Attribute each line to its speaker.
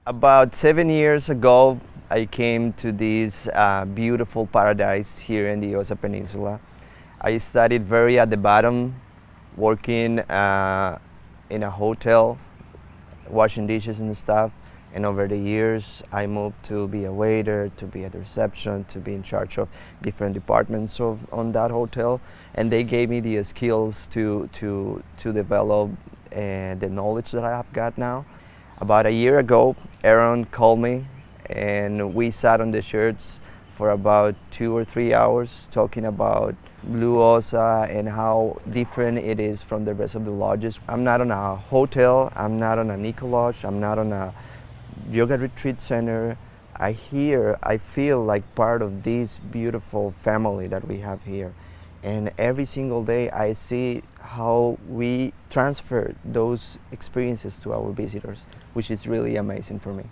Speaker 1: About 7 years ago, I came to this beautiful paradise here in the Osa Peninsula. I started very at the bottom, working in a hotel, washing dishes and stuff. And over the years, I moved to be a waiter, to be at the reception, to be in charge of different departments on that hotel. And they gave me the skills to develop the knowledge that I have got now. About a year ago, Aaron called me and we sat on the shirts for about 2 or 3 hours talking about Blue Osa and how different it is from the rest of the lodges. I'm not on a hotel, I'm not on a Nico Lodge, I'm not on a yoga retreat center. I feel like part of this beautiful family that we have here. And every single day I see how we transfer those experiences to our visitors, which is really amazing for me.